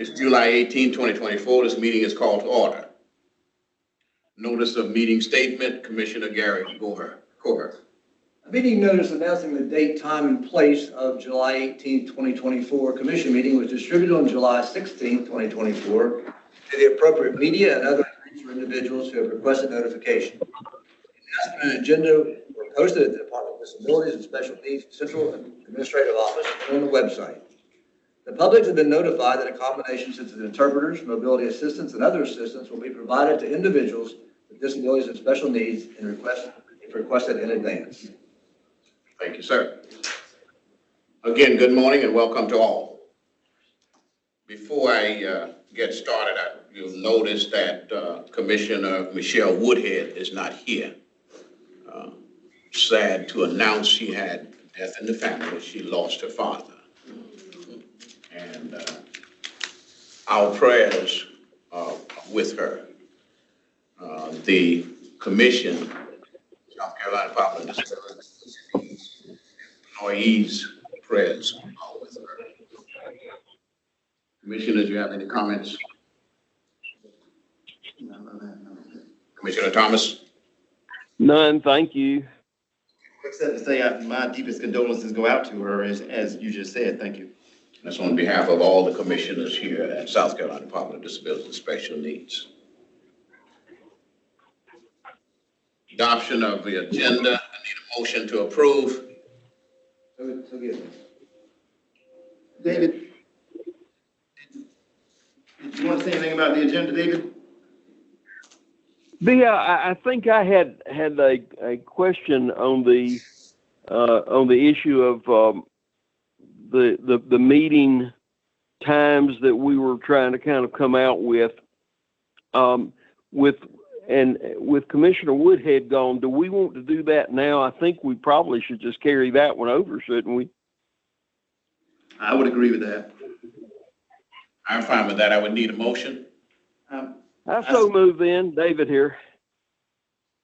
It's July 18, 2024. This meeting is called to order. Notice of meeting statement, Commissioner Gary Coher. A meeting notice announcing the date, time, and place of July 18, 2024 commission meeting was distributed on July 16, 2024 to the appropriate media and other individuals who have requested notification. Announcement and agenda were posted at the Department of Disabilities and Special Needs Central Administrative Office and on the website. The public has been notified that accommodations such as interpreters, mobility assistance, and other assistance will be provided to individuals with disabilities and special needs if requested in advance. Thank you, sir. Again, good morning and welcome to all. Before I get started, you'll notice that Commissioner Michelle Woodhead is not here. Sad to announce she had death in the family. She lost her father. And our prayers are with her. The Commission, South Carolina Department of Disabilities, employees' prayers are with her. Commissioners, do you have any comments? Commissioner Thomas? None, thank you. Except to say my deepest condolences go out to her, as you just said. Thank you. That's on behalf of all the commissioners here at South Carolina Department of Disabilities and Special Needs. Adoption of the agenda. I need a motion to approve. So good. David, did you want to say anything about the agenda, David? Yeah, I think I had a question on the issue of the meeting times that we were trying to kind of come out with Commissioner Woodhead gone. Do we want to do that now? I think we probably should just carry that one over, shouldn't we? I would agree with that. I'm fine with that. I would need a motion. I so move in. David here.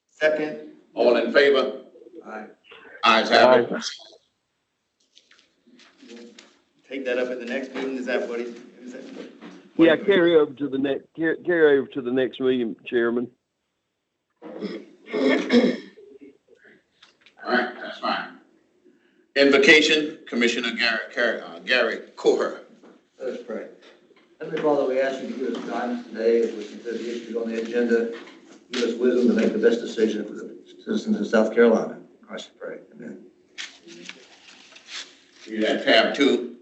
Second. All in favor? Aye. Ayes have it. Take that up at the next meeting. Is that what Yeah, carry over to the next meeting, Chairman. All right, that's fine. Invocation, Commissioner Gary Coher. Let us pray. Heavenly Father, we ask you to give us guidance today as we consider the issues on the agenda. Give us wisdom to make the best decision for the citizens of South Carolina. In Christ we pray. Amen. You have tab 2.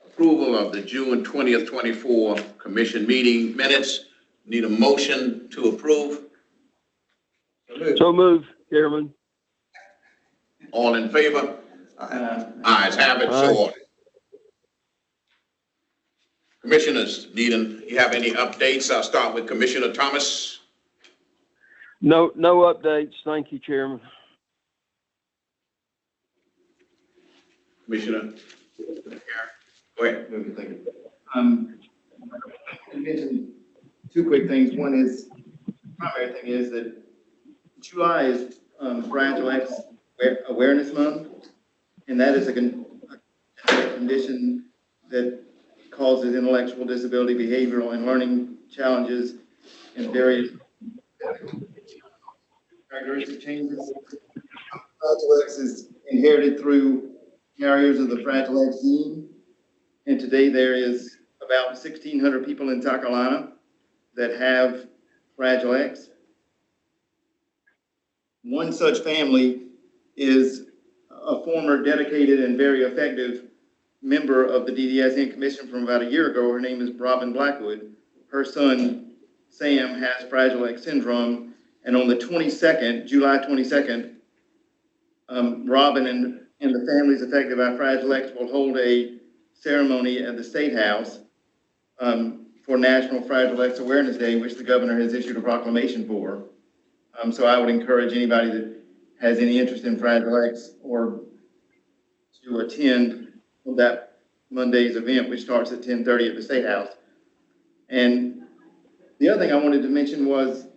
Approval of the June 20th, 24 commission meeting minutes. Need a motion to approve. So move, Chairman. All in favor? Ayes have it. Aye. So ordered. Commissioners, you have any updates? I'll start with Commissioner Thomas. No updates. Thank you, Chairman. Commissioner, go ahead. Okay, thank you. I mentioned two quick things. One is, the primary thing is that July is Fragile X Awareness Month, and that is a condition that causes intellectual disability, behavioral, and learning challenges and various characteristic changes. Fragile X is inherited through carriers of the Fragile X gene, and today there is about 1,600 people in South Carolina that have Fragile X. One such family is a former dedicated and very effective member of the DDSN Commission from about a year ago. Her name is Robin Blackwood. Her son, Sam, has Fragile X syndrome, and on the 22nd, July 22nd, Robin and the families affected by Fragile X will hold a ceremony at the State House for National Fragile X Awareness Day, which the governor has issued a proclamation for. So I would encourage anybody that has any interest in Fragile X or to attend that Monday's event, which starts at 10:30 at the State House. And the other thing I wanted to mention was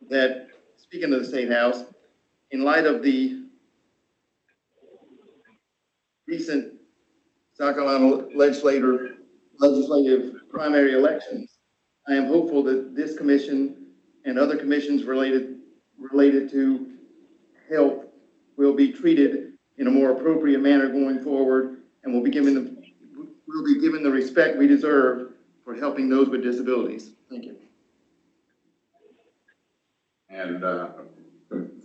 that, speaking of the State House, in light of the recent South Carolina legislator legislative primary elections. I am hopeful that this commission and other commissions related to health will be treated in a more appropriate manner going forward, and will be given the respect we deserve for helping those with disabilities. Thank you. And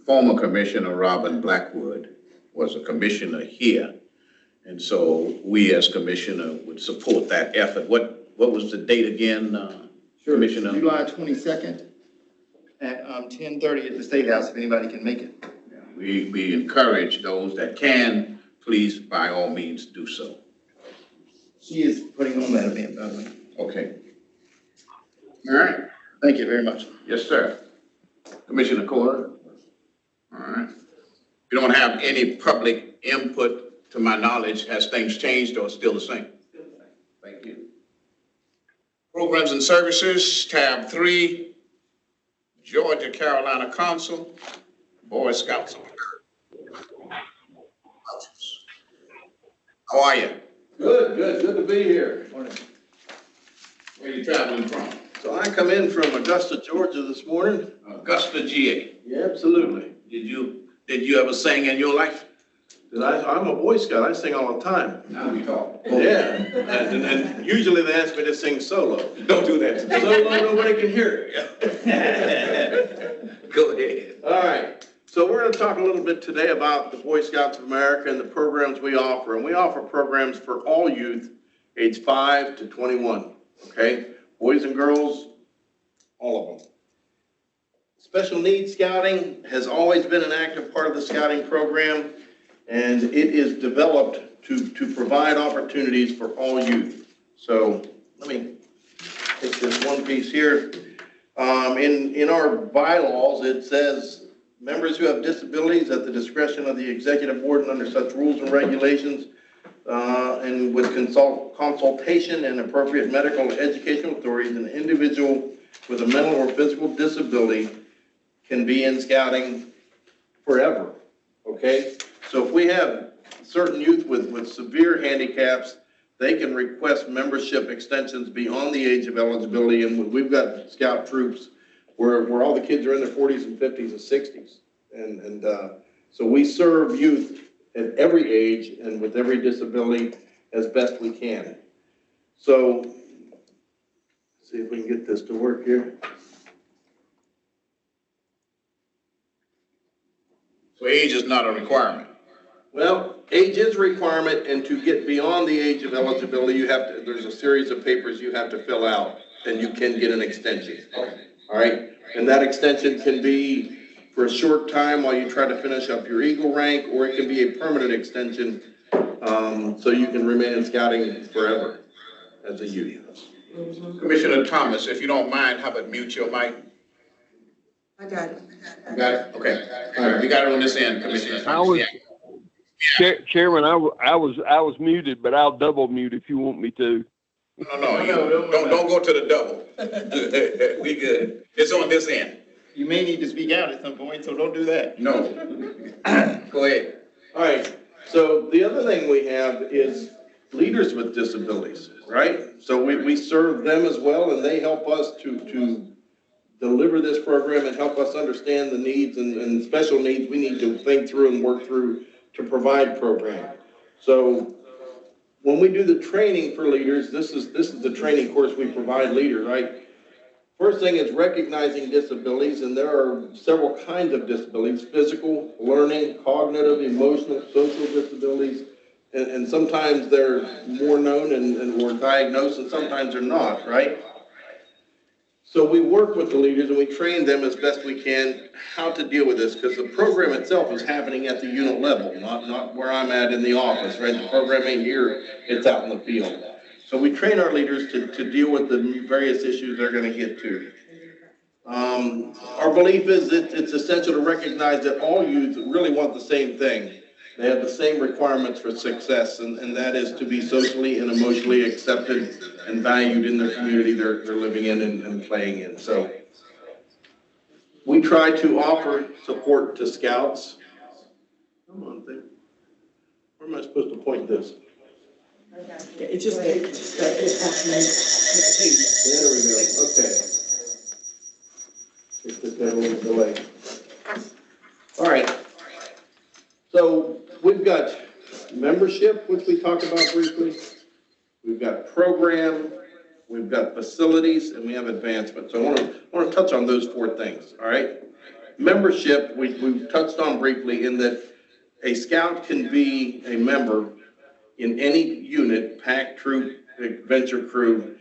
former Commissioner Robin Blackwood was a commissioner here. And so we as commissioner would support that effort. What was the date again, Sure. Commissioner? July 22nd at 10:30 at the State House, if anybody can make it. We encourage those that can, please, by all means, do so. She is putting on that event, by the way. Okay. All right. Thank you very much. Yes, sir. Commissioner Carter? All right. We don't have any public input, to my knowledge. Has things changed or still the same? Still the same. Thank you. Programs and Services, tab 3, Georgia Carolina Council, Boy Scouts of America. How are you? Good to be here. Where are you traveling from? So I come in from Augusta, Georgia this morning. Augusta, GA. Yeah, absolutely. Did you ever sing in your life? I'm a Boy Scout, I sing all the time. Now we talk. Yeah, and usually they ask me to sing solo. Don't do that today. Solo, nobody can hear it. Go ahead. All right, so we're gonna talk a little bit today about the Boy Scouts of America and the programs we offer. And we offer programs for all youth, age 5 to 21, okay? Boys and girls, all of them. Special needs scouting has always been an active part of the scouting program, and it is developed to provide opportunities for all youth. So let me take this one piece here. In our bylaws, it says members who have disabilities at the discretion of the executive board and under such rules and regulations, and with consultation and appropriate medical and educational authorities, an individual with a mental or physical disability can be in scouting forever, okay? So if we have certain youth with severe handicaps, they can request membership extensions beyond the age of eligibility, and we've got scout troops where all the kids are in their 40s and 50s and 60s. And so we serve youth at every age and with every disability as best we can. So, see if we can get this to work here. So age is not a requirement. Well, age is a requirement, and to get beyond the age of eligibility, there's a series of papers you have to fill out, and you can get an extension. All right, and that extension can be for a short time while you try to finish up your Eagle rank, or it can be a permanent extension, so you can remain in scouting forever as a youth. Commissioner Thomas, if you don't mind, how about mute your mic? I got it. You got it? Okay. All right, we got it on this end, Commissioner I was, Thomas. Chairman, I was muted, but I'll double mute if you want me to. No, don't go to the double. We good. It's on this end. You may need to speak out at some point, so don't do that. No. Go ahead. All right, so the other thing we have is leaders with disabilities, right? So we serve them as well, and they help us to deliver this program and help us understand the needs and special needs we need to think through and work through to provide program. So when we do the training for leaders, this is the training course we provide leaders, right? First thing is recognizing disabilities, and there are several kinds of disabilities: physical, learning, cognitive, emotional, social disabilities, and sometimes they're more known and we're diagnosed, and sometimes they're not, right? So we work with the leaders and we train them as best we can how to deal with this, because the program itself is happening at the unit level, not where I'm at in the office, right? The program ain't here, it's out in the field. So we train our leaders to deal with the various issues they're going to get to. Our belief is that it's essential to recognize that all youth really want the same thing. They have the same requirements for success, and that is to be socially and emotionally accepted and valued in the community they're living in and playing in. So we try to offer support to scouts. Come on, thing. Where am I supposed to point this? Yeah, it just, it has There we go, okay. Just a little delay. All right. So we've got membership, which we talked about briefly. We've got program, we've got facilities, and we have advancement. So I want to touch on those four things, all right? Membership, we've touched on briefly in that a scout can be a member in any unit, pack, troop, adventure crew,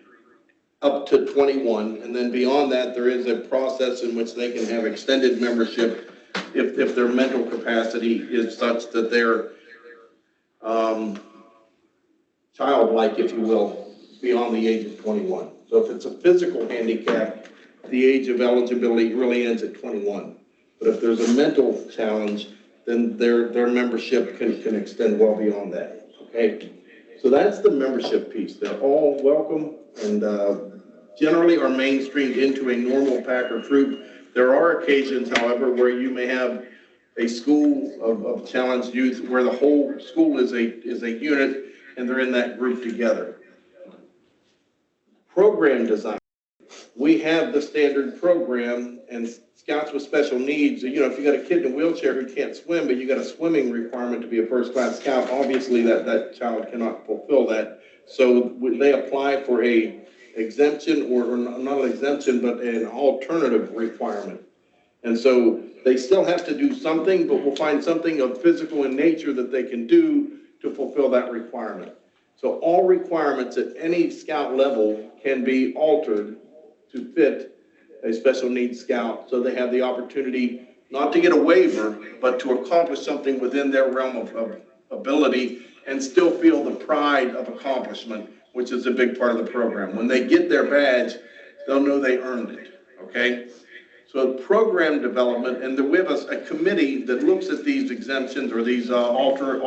up to 21, and then beyond that, there is a process in which they can have extended membership if their mental capacity is such that they're childlike, if you will, beyond the age of 21. So if it's a physical handicap, the age of eligibility really ends at 21. But if there's a mental challenge, then their membership can extend well beyond that, okay? So that's the membership piece. They're all welcome and generally are mainstreamed into a normal pack or troop. There are occasions, however, where you may have a school of challenged youth where the whole school is a unit and they're in that group together. Program design. We have the standard program, and Scouts with special needs, you know, if you got a kid in a wheelchair who can't swim, but you got a swimming requirement to be a first-class Scout, obviously that child cannot fulfill that. So they apply for a exemption, or not an exemption, but an alternative requirement. And so they still have to do something, but we'll find something of physical in nature that they can do to fulfill that requirement. So all requirements at any Scout level can be altered to fit a special needs Scout, so they have the opportunity not to get a waiver, but to accomplish something within their realm of ability and still feel the pride of accomplishment, which is a big part of the program. When they get their badge, they'll know they earned it, okay? So program development, and we have a committee that looks at these exemptions or these altered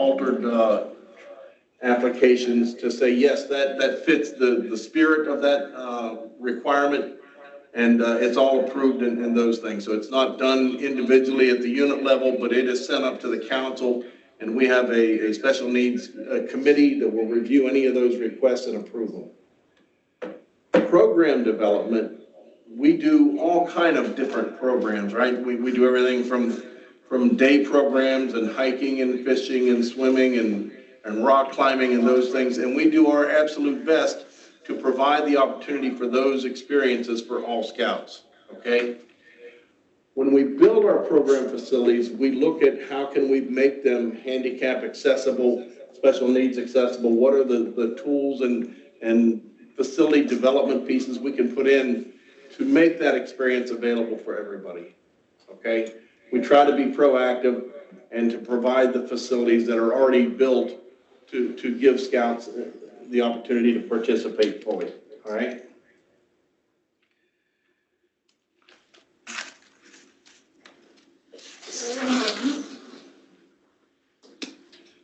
applications to say, yes, that fits the spirit of that requirement, and it's all approved in those things. So it's not done individually at the unit level, but it is sent up to the council, and we have a special needs committee that will review any of those requests and approve them. Program development, we do all kind of different programs, right? We do everything from day programs and hiking and fishing and swimming and rock climbing and those things, and we do our absolute best to provide the opportunity for those experiences for all Scouts, okay? When we build our program facilities, we look at how can we make them handicap accessible, special needs accessible, what are the tools and facility development pieces we can put in to make that experience available for everybody, okay? We try to be proactive and to provide the facilities that are already built to give Scouts the opportunity to participate fully, all right?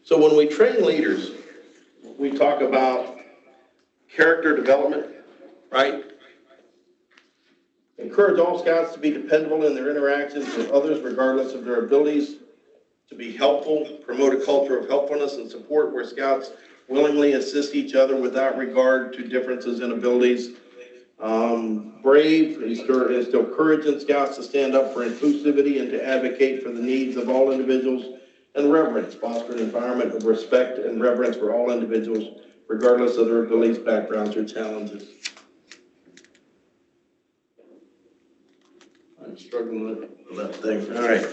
So when we train leaders, we talk about character development, right? Encourage all Scouts to be dependable in their interactions with others regardless of their abilities, to be helpful, promote a culture of helpfulness and support where Scouts willingly assist each other without regard to differences in abilities. Brave, instill courage in Scouts to stand up for inclusivity and to advocate for the needs of all individuals. And reverence, foster an environment of respect and reverence for all individuals, regardless of their abilities, backgrounds, or challenges. I'm struggling with that thing. All right.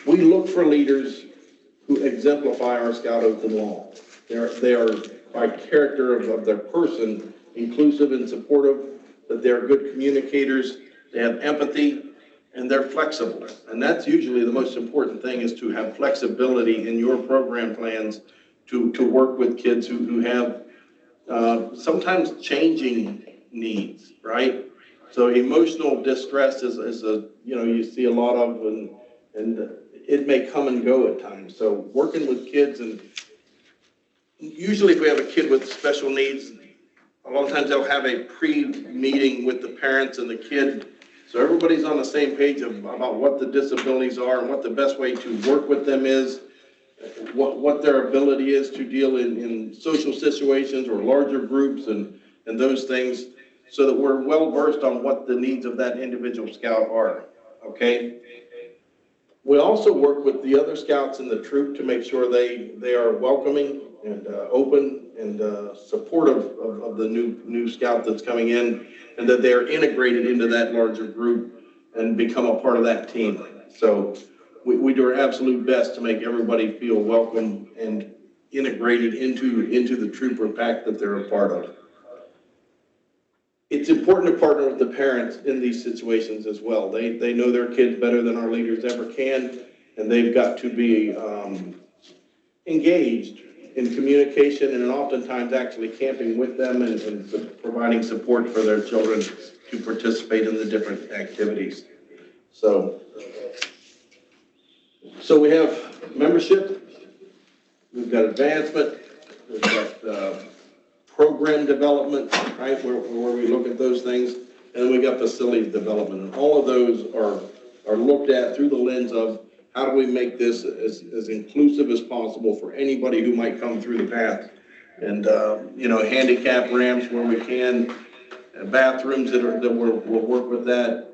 We look for leaders who exemplify our Scout oath and law. They are by character of their person, inclusive and supportive, that they're good communicators, they have empathy, and they're flexible. And that's usually the most important thing, is to have flexibility in your program plans to work with kids who have sometimes changing needs, right? So emotional distress is a, you see a lot of, and it may come and go at times. So working with kids, and usually if we have a kid with special needs, a lot of times they'll have a pre-meeting with the parents and the kid So everybody's on the same page about what the disabilities are and what the best way to work with them is, what their ability is to deal in social situations or larger groups and those things, so that we're well versed on what the needs of that individual scout are, okay? We also work with the other scouts in the troop to make sure they are welcoming and open and supportive of the new scout that's coming in, and that they're integrated into that larger group and become a part of that team. So we do our absolute best to make everybody feel welcome and integrated into the trooper pack that they're a part of. It's important to partner with the parents in these situations as well. They know their kids better than our leaders ever can, and they've got to be engaged in communication and oftentimes actually camping with them and providing support for their children to participate in the different activities. So we have membership, we've got advancement, we've got program development, right, where we look at those things, and then we got facilities development, and all of those are looked at through the lens of how do we make this as inclusive as possible for anybody who might come through the path, and handicap ramps where we can, bathrooms that we'll work with that.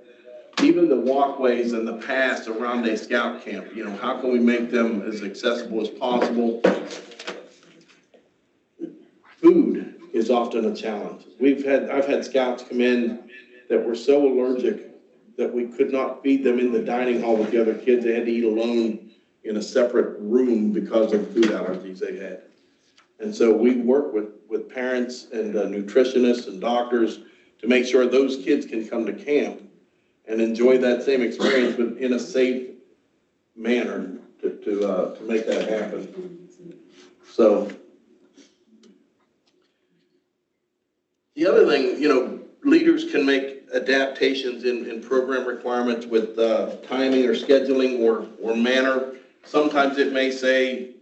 Even the walkways and the paths around a scout camp, how can we make them as accessible as possible? Food is often a challenge. I've had scouts come in that were so allergic that we could not feed them in the dining hall with the other kids. They had to eat alone in a separate room because of food allergies they had. And so we work with parents and nutritionists and doctors to make sure those kids can come to camp and enjoy that same experience, but in a safe manner to make that happen. So the other thing, leaders can make adaptations in program requirements with timing or scheduling or manner. Sometimes it may say,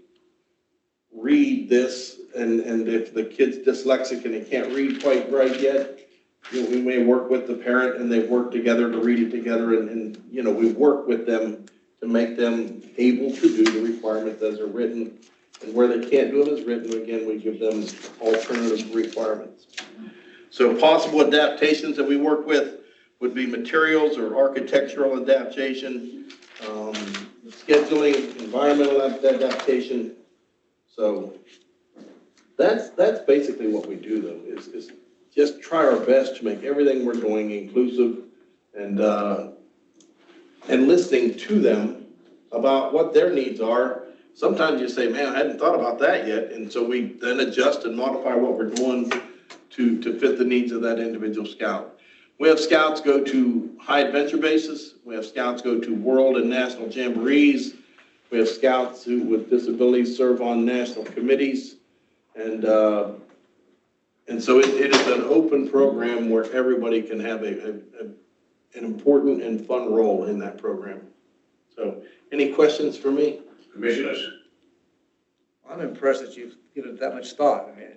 read this, and if the kid's dyslexic and he can't read quite right yet, we may work with the parent and they work together to read it together, and we work with them to make them able to do the requirements as are written, and where they can't do it as written, again, we give them alternative requirements. So possible adaptations that we work with would be materials or architectural adaptation, scheduling, environmental adaptation. So that's basically what we do, though, is just try our best to make everything we're doing inclusive and listening to them about what their needs are. Sometimes you say, man, I hadn't thought about that yet. And so we then adjust and modify what we're doing to fit the needs of that individual scout. We have scouts go to high adventure bases. We have scouts go to world and national jamborees. We have scouts who with disabilities serve on national committees. And so it is an open program where everybody can have an important and fun role in that program. So any questions for me? Commissioners? I'm impressed that you've given it that much thought. I mean,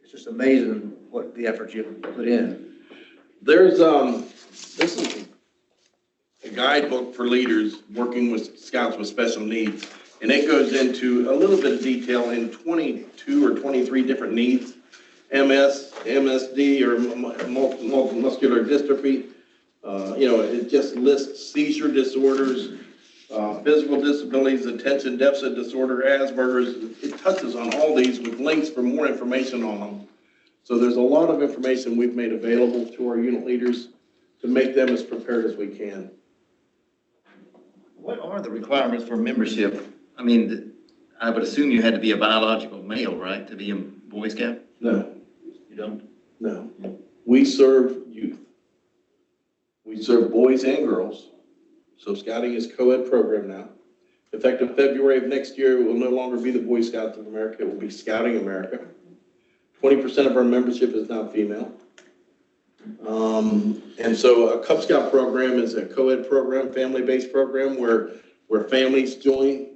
it's just amazing what the effort you've put in. There's this is a guidebook for leaders working with scouts with special needs, and it goes into a little bit of detail in 22 or 23 different needs. MS, MSD, or multiple muscular dystrophy. It just lists seizure disorders, physical disabilities, attention deficit disorder, Asperger's. It touches on all these with links for more information on them. So there's a lot of information we've made available to our unit leaders to make them as prepared as we can. What are the requirements for membership? I mean, I would assume you had to be a biological male, right, to be a Boy Scout? No. You don't? No. We serve youth. We serve boys and girls. So scouting is a co-ed program now. Effective February of next year, it will no longer be the Boy Scouts of America. It will be Scouting America. 20% of our membership is now female. And so a Cub Scout program is a co-ed program, family-based program where families join,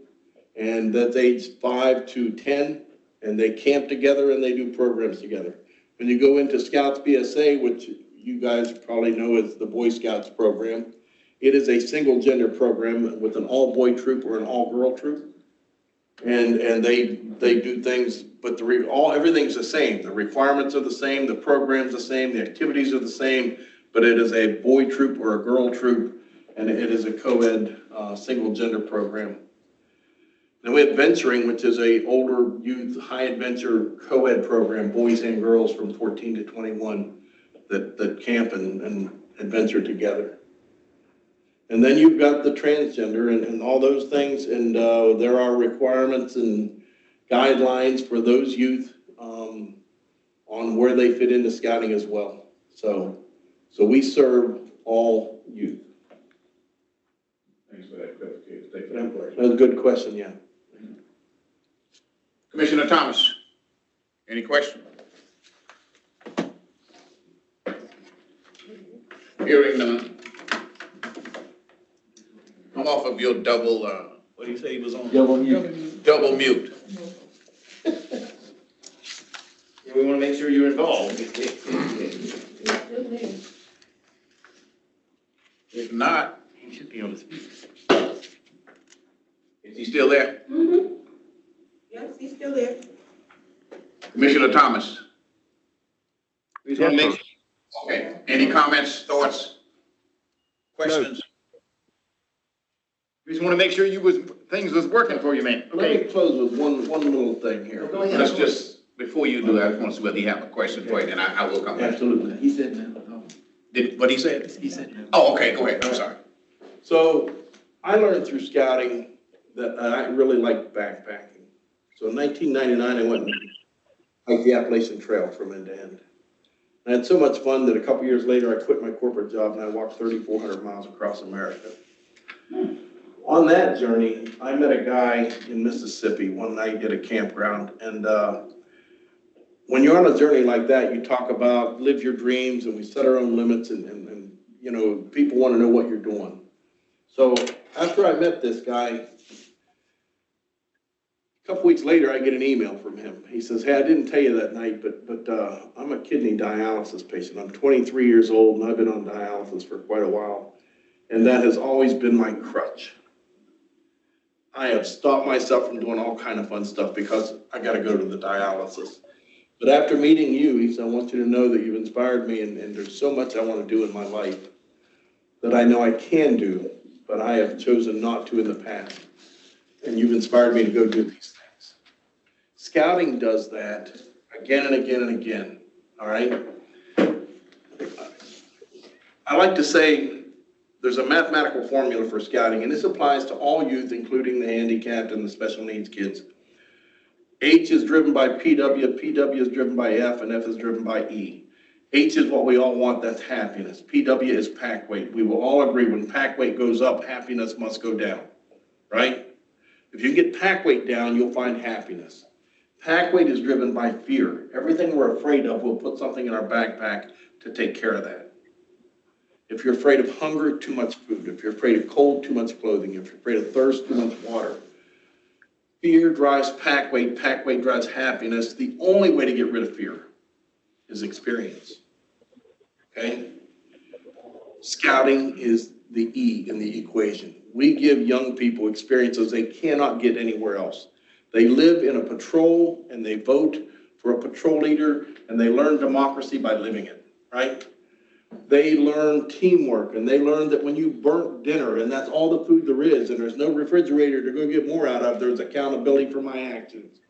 and that's age 5 to 10, and they camp together and they do programs together. When you go into Scouts BSA, which you guys probably know as the Boy Scouts program. It is a single gender program with an all-boy troop or an all-girl troop. And they do things, but everything's the same. The requirements are the same, the program's the same, the activities are the same, but it is a boy troop or a girl troop, and it is a co-ed, single gender program. Then we have Venturing, which is a older youth, high adventure co-ed program, boys and girls from 14 to 21 that camp and adventure together. And then you've got the transgender and all those things, and there are requirements and guidelines for those youth on where they fit into scouting as well. So we serve all youth. Thanks for that clarification. That's a good question, yeah. Commissioner Thomas, any question? Hearing none. Come off of your double, what do you say he was on? Double mute. Double mute. Yeah, we want to make sure you're involved. If not, He should be on the speaker. is he still there? Mm-hmm. Yes, he's still there. Commissioner Thomas? We just want to make sure. Okay, any comments, thoughts, questions? We just want to make sure things was working for you, man. Let me close with one little thing here. Go ahead. Let's just, before you do that, I just want to see whether he have a question for you, then I will come back. Absolutely. He said no. What he said? He said no. Oh, okay, go ahead, I'm sorry. So I learned through scouting that I really liked backpacking. So in 1999, I went and hiked the Appalachian Trail from end to end. I had so much fun that a couple years later, I quit my corporate job and I walked 3,400 miles across America. On that journey, I met a guy in Mississippi one night at a campground. And when you're on a journey like that, you talk about live your dreams, and we set our own limits, and you know, people want to know what you're doing. So after I met this guy, a couple weeks later, I get an email from him. He says, "Hey, I didn't tell you that night, but I'm a kidney dialysis patient. I'm 23 years old, and I've been on dialysis for quite a while. And that has always been my crutch. I have stopped myself from doing all kind of fun stuff because I got to go to the dialysis. But after meeting you," he said, "I want you to know that you've inspired me, and there's so much I want to do in my life that I know I can do, but I have chosen not to in the past. And you've inspired me to go do these things." Scouting does that again and again and again, all right? I like to say there's a mathematical formula for scouting, and this applies to all youth, including the handicapped and the special needs kids. H is driven by PW, PW is driven by F, and F is driven by E. H is what we all want, that's happiness. PW is pack weight. We will all agree when pack weight goes up, happiness must go down, right? If you get pack weight down, you'll find happiness. Pack weight is driven by fear. Everything we're afraid of, we'll put something in our backpack to take care of that. If you're afraid of hunger, too much food. If you're afraid of cold, too much clothing. If you're afraid of thirst, too much water. Fear drives pack weight drives happiness. The only way to get rid of fear is experience, okay? Scouting is the E in the equation. We give young people experiences they cannot get anywhere else. They live in a patrol and they vote for a patrol leader and they learn democracy by living it, right? They learn teamwork, and they learn that when you burnt dinner and that's all the food there is and there's no refrigerator to go get more out of, there's accountability for my actions.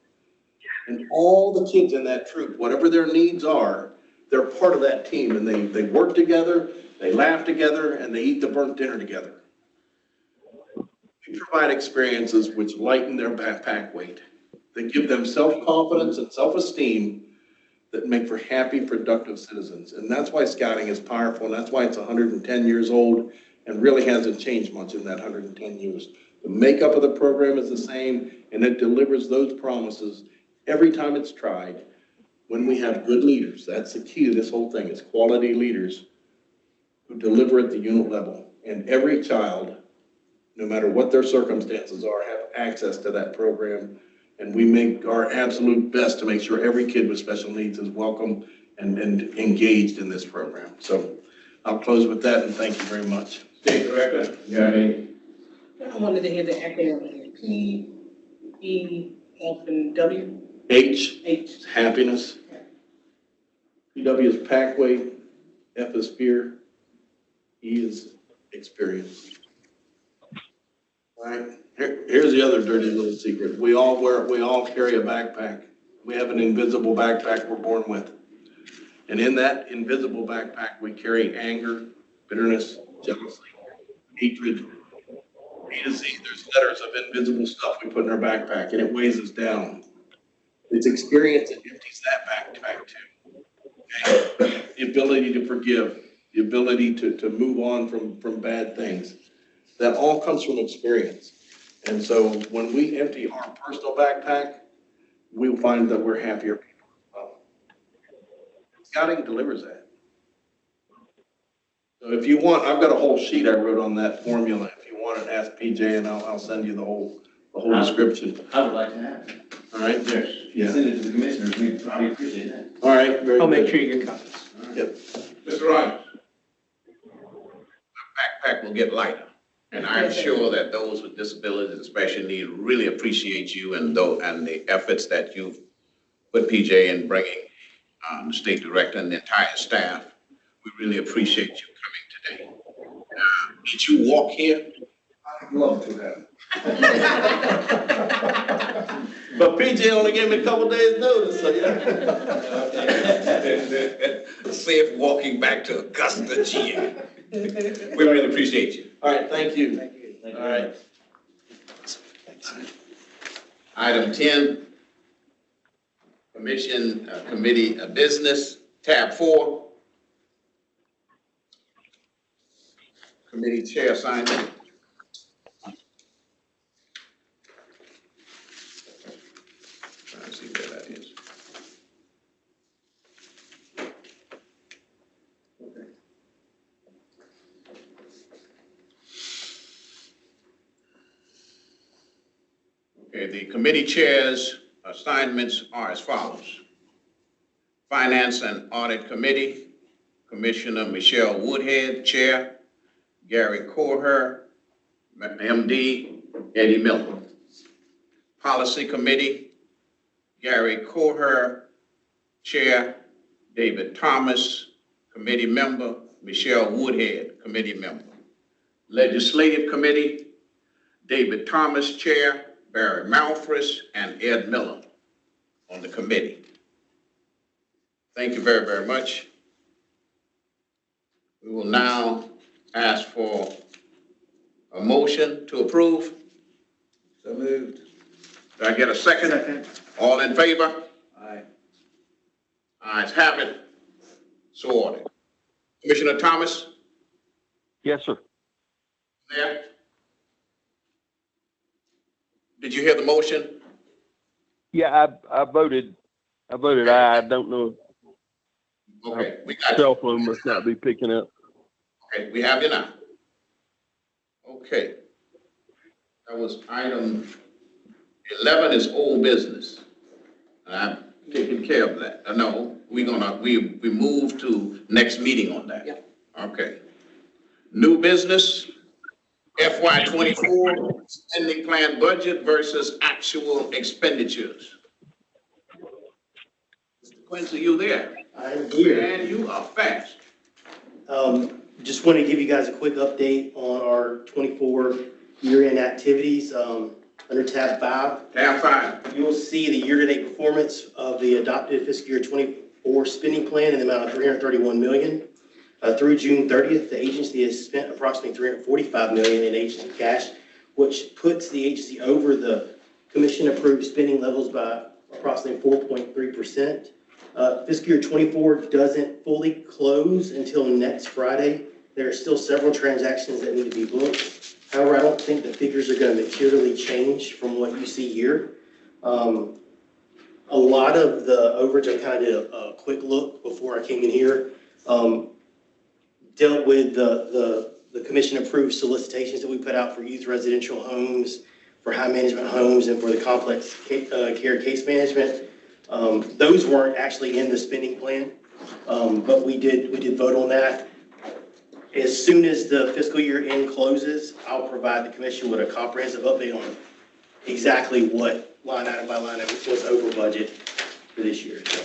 And all the kids in that troop, whatever their needs are, they're part of that team, and they work together, they laugh together, and they eat the burnt dinner together. We provide experiences which lighten their backpack weight, that give them self-confidence and self-esteem that make for happy, productive citizens. And that's why scouting is powerful, and that's why it's 110 years old and really hasn't changed much in that 110 years. The makeup of the program is the same, and it delivers those promises every time it's tried when we have good leaders. That's the key to this whole thing, is quality leaders who deliver at the unit level. And every child, no matter what their circumstances are, have access to that program. And we make our absolute best to make sure every kid with special needs is welcome and engaged in this program. So I'll close with that, and thank you very much. State Director, you got any? I wanted to hear the acronym P, E, F, and W. H, H. happiness. PW is Packway, F is fear, E is experience. All right, here's the other dirty little secret. We all carry a backpack. We have an invisible backpack we're born with. And in that invisible backpack, we carry anger, bitterness, jealousy, hatred, A to Z. There's letters of invisible stuff we put in our backpack, and it weighs us down. It's experience that empties that backpack too. Okay? The ability to forgive, the ability to move on from bad things. That all comes from experience. And so when we empty our personal backpack, we'll find that we're happier people as well. Scouting delivers that. So if you want, I've got a whole sheet I wrote on that formula. If you want to ask PJ, and I'll send you the whole description. I would like to have it. All right? Yes. Yeah. Send it to the commissioners, we probably appreciate that. All right, very I'll good. make sure you get copies. Yep. Mr. Rogers. The backpack will get lighter. And I'm sure that those with disabilities and special needs really appreciate you and the efforts that you've put, PJ, in bringing the state director and the entire staff. We really appreciate you coming today. Did you walk here? I'd love to have. But PJ only gave me a couple days notice, so yeah. Safe walking back to Augusta, GA. We really appreciate you. All right, thank you. Thank you. All right. Item 10, Commission Committee of Business, tab 4. Committee Chair assignment. Trying to see where that is. Okay, the committee chairs' assignments are as follows. Finance and Audit Committee, Commissioner Michelle Woodhead, Chair, Gary Corher, MD, Eddie Miller. Policy Committee, Gary Corher, Chair, David Thomas, Committee Member, Michelle Woodhead, Committee Member. Legislative Committee, David Thomas, Chair, Barry Malfris, and Ed Miller on the committee. Thank you very, very much. We will now ask for a motion to approve. So moved. Do I get a second? Second. All in favor? Aye. Ayes have it. So ordered. Commissioner Thomas, Yes, sir. there? Did you hear the motion? Yeah, I voted aye. I don't know. Okay, we got you. Cell phone must not be picking up. Okay, we have you now. Okay. That was item 11 is old business. And I'm taking care of that. No, we move to next meeting on that. Yep. Okay. New business, FY 24 spending plan budget versus actual expenditures. Mr. Quincy, you there? I'm here. And you are fast. Just want to give you guys a quick update on our 24 year-end activities. Under tab 5, Tab 5. you'll see the year-to-date performance of the adopted fiscal year 24 spending plan in the amount of $331 million. Through June 30th, the agency has spent approximately $345 million in agency cash, which puts the agency over the commission-approved spending levels by approximately 4.3%. Fiscal year 24 doesn't fully close until next Friday. There are still several transactions that need to be booked. However, I don't think the figures are going to materially change from what you see here. A lot of the overage, I kind of did a quick look before I came in here, dealt with the commission-approved solicitations that we put out for youth residential homes, for high management homes, and for the complex care case management. Those weren't actually in the spending plan. But we did vote on that. As soon as the fiscal year end closes, I'll provide the commission with a comprehensive update on exactly what line item by line item was over budget for this year. So,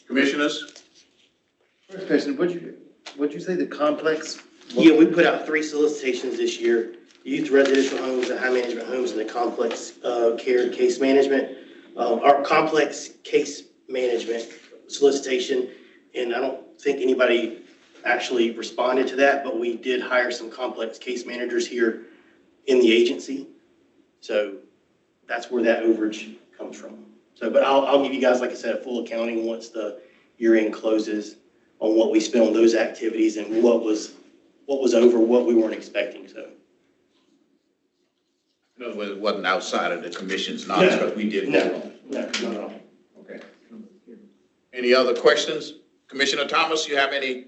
Commissioners? First question, what'd you say, the complex? yeah, we put out 3 solicitations this year: youth residential homes, the high management homes, and the complex care case management. Our complex case management solicitation, and I don't think anybody actually responded to that, but we did hire some complex case managers here in the agency. So that's where that overage comes from. So, but I'll give you guys, like I said, a full accounting once the year end closes on what we spent on those activities and what was over what we weren't expecting, so. In other words, it wasn't outside of the commission's knowledge, but we did. No, not at all. Okay. Any other questions? Commissioner Thomas, you have any?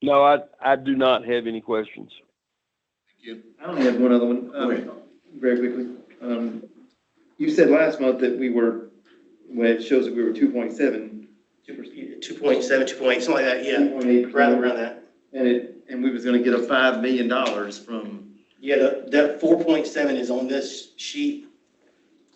No, I do not have any questions. Thank you. I only have one other one, Go ahead. very quickly. You said last month that we were, well, it shows that we were 2.7. 2.7, 2.8, something like that, yeah, 2.8%. around that. And we was gonna get a $5 million from, Yeah, that 4.7 is on this sheet.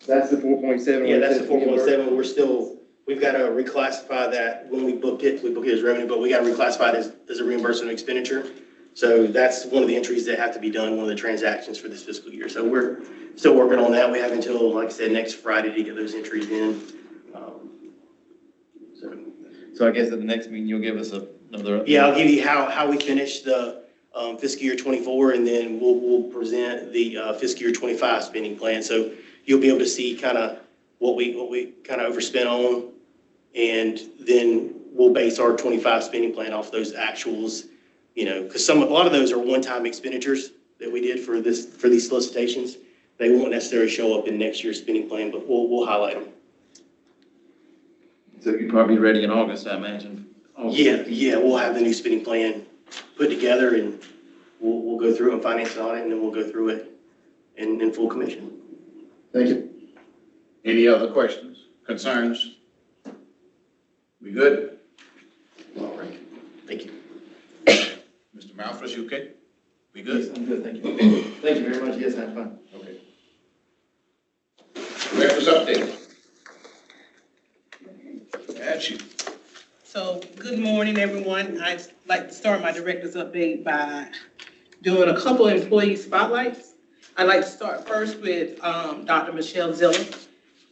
that's the 4.7. Yeah, that's the 4.7. We've got to reclassify that. When we booked it as revenue, but we got to reclassify it as a reimbursement expenditure. So that's one of the entries that have to be done, one of the transactions for this fiscal year. So we're still working on that. We have until, like I said, next Friday to get those entries in. So I guess at the next meeting, you'll give us another update? Yeah, I'll give you how we finish the fiscal year 24, and then we'll present the fiscal year 25 spending plan. So you'll be able to see kind of what we kind of overspent on, and then we'll base our 25 spending plan off those actuals, you know, because a lot of those are one-time expenditures that we did for these solicitations. They won't necessarily show up in next year's spending plan, but we'll highlight them. So you'd probably be ready in August, I imagine. Yeah, we'll have the new spending plan put together, and we'll go through it and finance it on it, and then we'll go through it in full commission. Thank you. Any other questions, concerns? We good? All right, thank you. Mr. Malphus, you okay? We Yes, good? I'm good, thank you. Thank you very much, yes, I'm fine. Okay. Director's update. That's you. So, good morning, everyone. I'd like to start my director's update by doing a couple employee spotlights. I'd like to start first with Dr. Michelle Zilla.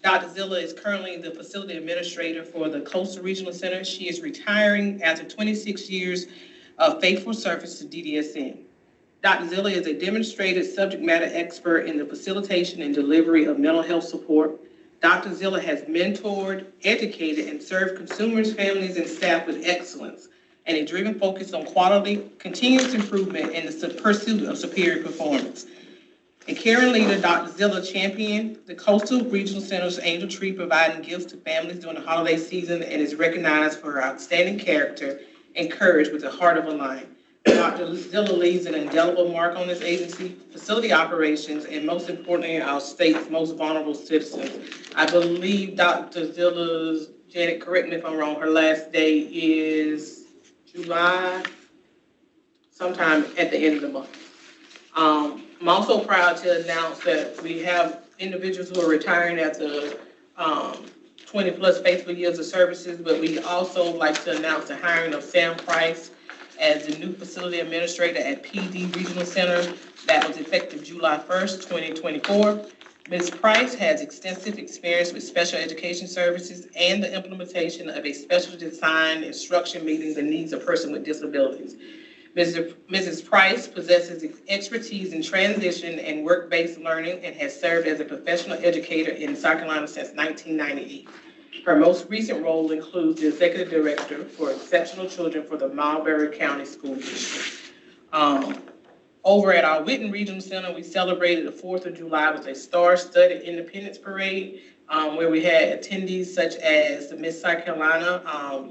Dr. Zilla is currently the facility administrator for the Coastal Regional Center. She is retiring after 26 years of faithful service to DDSN. Dr. Zilla is a demonstrated subject matter expert in the facilitation and delivery of mental health support. Dr. Zilla has mentored, educated, and served consumers, families, and staff with excellence and a driven focus on quality, continuous improvement, and the pursuit of superior performance. A caring leader, Dr. Zilla championed the Coastal Regional Center's Angel Tree, providing gifts to families during the holiday season, and is recognized for her outstanding character and courage with the heart of a lion. Dr. Zilla leaves an indelible mark on this agency, facility operations, and most importantly, our state's most vulnerable citizens. I believe Dr. Zilla's, Janet, correct me if I'm wrong, her last day is July, sometime at the end of the month. I'm also proud to announce that we have individuals who are retiring after 20 plus faithful years of services, but we also like to announce the hiring of Sam Price as the new facility administrator at PD Regional Center. That was effective July 1st, 2024. Ms. Price has extensive experience with special education services and the implementation of a special design instruction meeting the needs of persons with disabilities. Mrs. Price possesses expertise in transition and work-based learning and has served as a professional educator in South Carolina since 1998. Her most recent role includes the Executive Director for Exceptional Children for the Marlboro County School District. Over at our Whitten Regional Center, we celebrated the 4th of July with a star-studded Independence Parade, where we had attendees such as the Miss South Carolina,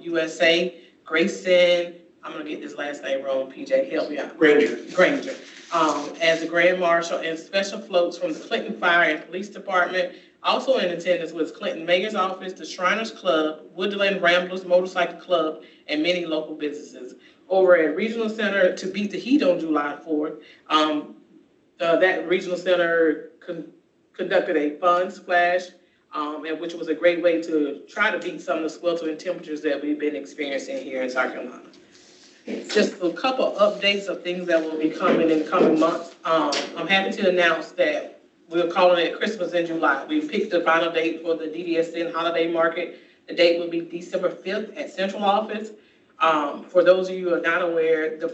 USA, Grayson, I'm gonna get this last name wrong, PJ, help me out. Granger, as the Grand Marshal, and special floats from the Clinton Fire and Police Department, Also in attendance was Clinton Mayor's Office, the Shriners Club, Woodland Ramblers Motorcycle Club, and many local businesses. Over at Regional Center to beat the heat on July 4th, that Regional Center conducted a fun splash, and which was a great way to try to beat some of the sweltering temperatures that we've been experiencing here in South Carolina. Just a couple updates of things that will be coming in the coming months. I'm happy to announce that we're calling it Christmas in July. We picked the final date for the DDSN holiday market. The date will be December 5th at Central Office. For those of you who are not aware, the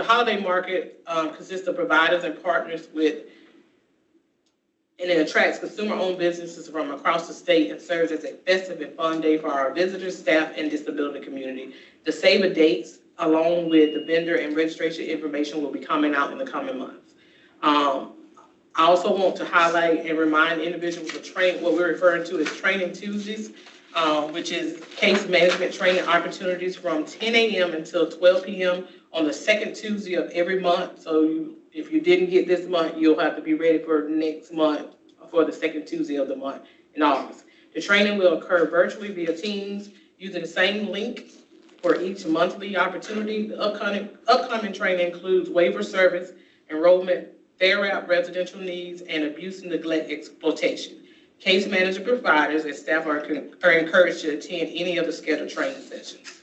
holiday market consists of providers and partners and it attracts consumer-owned businesses from across the state and serves as a festive and fun day for our visitors, staff, and disability community. The save dates, along with the vendor and registration information, will be coming out in the coming months. I also want to highlight and remind individuals of what we're referring to as Training Tuesdays, which is case management training opportunities from 10 a.m. until 12 p.m. on the second Tuesday of every month. So if you didn't get this month, you'll have to be ready for next month for the second Tuesday of the month in August. The training will occur virtually via Teams using the same link for each monthly opportunity. The upcoming training includes waiver service, enrollment, fair out residential needs, and abuse and neglect exploitation. Case manager providers and staff are encouraged to attend any of the scheduled training sessions.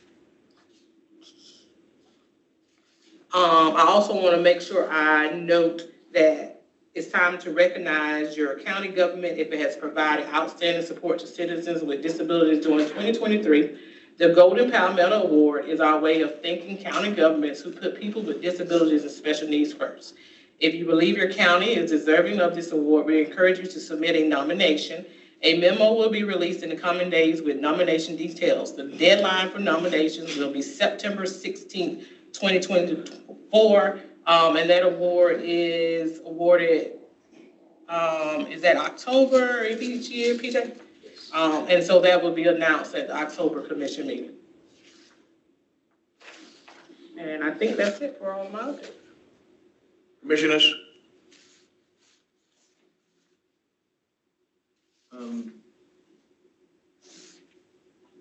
I also want to make sure I note that it's time to recognize your county government if it has provided outstanding support to citizens with disabilities during 2023. The Golden Palmetto Award is our way of thanking county governments who put people with disabilities and special needs first. If you believe your county is deserving of this award, we encourage you to submit a nomination. A memo will be released in the coming days with nomination details. The deadline for nominations will be September 16th, 2024, and that award is awarded, is that October each year, PJ? And so that will be announced at the October commission meeting. And I think that's it for all of my updates. Commissioners?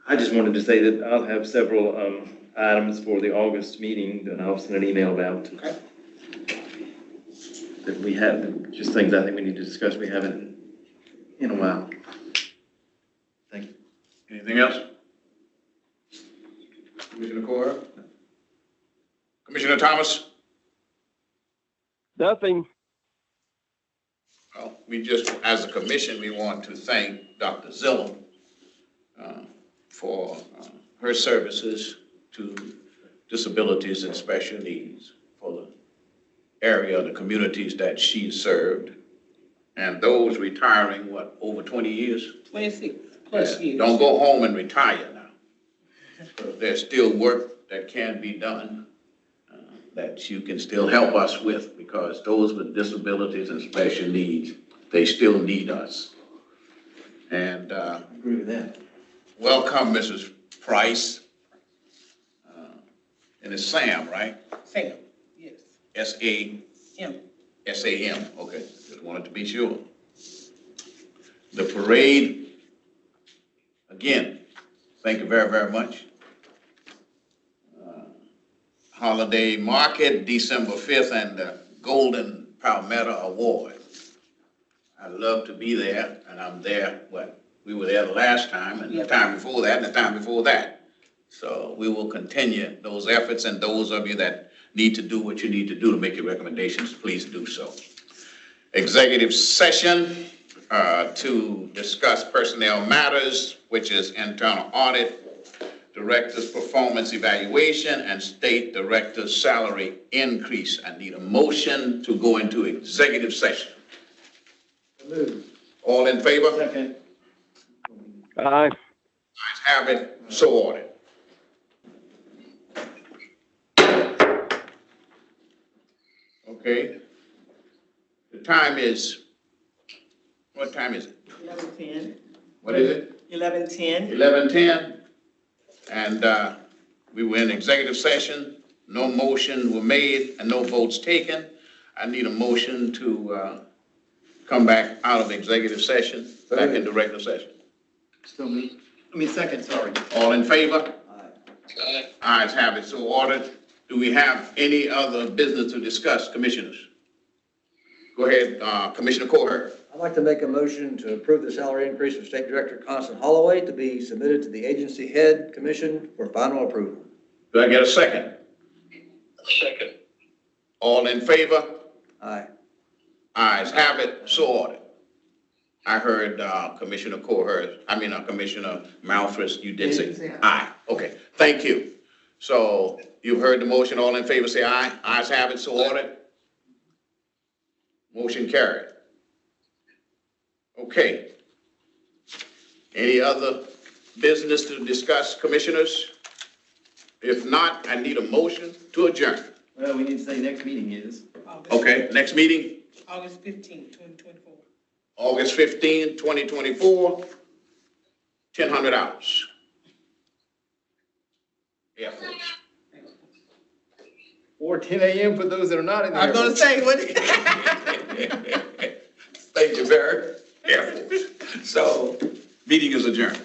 I just wanted to say that I'll have several items for the August meeting that I'll send an email about. Okay. That we have, just things I think we need to discuss. We haven't in a while. Thank you. Anything else? Commissioner Cora? Commissioner Thomas? Nothing. Well, we just, as a commission, we want to thank Dr. Zillum for her services to disabilities and special needs for the area, the communities that she served, and those retiring, over 20 years? 26 plus years. Don't go home and retire now. So there's still work that can be done that you can still help us with, because those with disabilities and special needs, they still need us. And I agree with that. welcome, Mrs. Price. And it's Sam, right? Sam, yes. S-A-M. M. S-A-M, okay, just wanted to be sure. The parade, again, thank you very, very much. Holiday market, December 5th, and the Golden Palmetto Award. I love to be there, and I'm there, we were there the last time, and the time before that, and the time before that. So we will continue those efforts, and those of you that need to do what you need to do to make your recommendations, please do so. Executive session to discuss personnel matters, which is internal audit, director's performance evaluation, and state director's salary increase. I need a motion to go into executive session. Move. All in favor? Second. Aye. Ayes have it, so ordered. Okay. The time is, what time is it? 11:10. What is it? 11:10. 11:10. And we were in executive session. No motion were made and no votes taken. I need a motion to come back out of executive session, back into regular session. Second, sorry. All in favor? Aye. Ayes have it, so ordered. Do we have any other business to discuss, commissioners? Go ahead, Commissioner Coher. I'd like to make a motion to approve the salary increase for State Director Constance Holloway to be submitted to the agency head commission for final approval. Do I get a second? Second. All in favor? Aye. Ayes have it, so ordered. I heard Commissioner Commissioner Malthus, you did say aye. Okay, thank you. So you've heard the motion, all in favor say aye. Ayes have it, so ordered. Motion carried. Okay. Any other business to discuss, commissioners? If not, I need a motion to adjourn. Well, we need to say next meeting is. Okay, next meeting, August 15th, 2024. August 15, 2024, 1,000 hours. Air Force. Or 10 a.m. for those that are not in there. I'm gonna say, what? Thank you, Barry. Air Force. So, meeting is adjourned.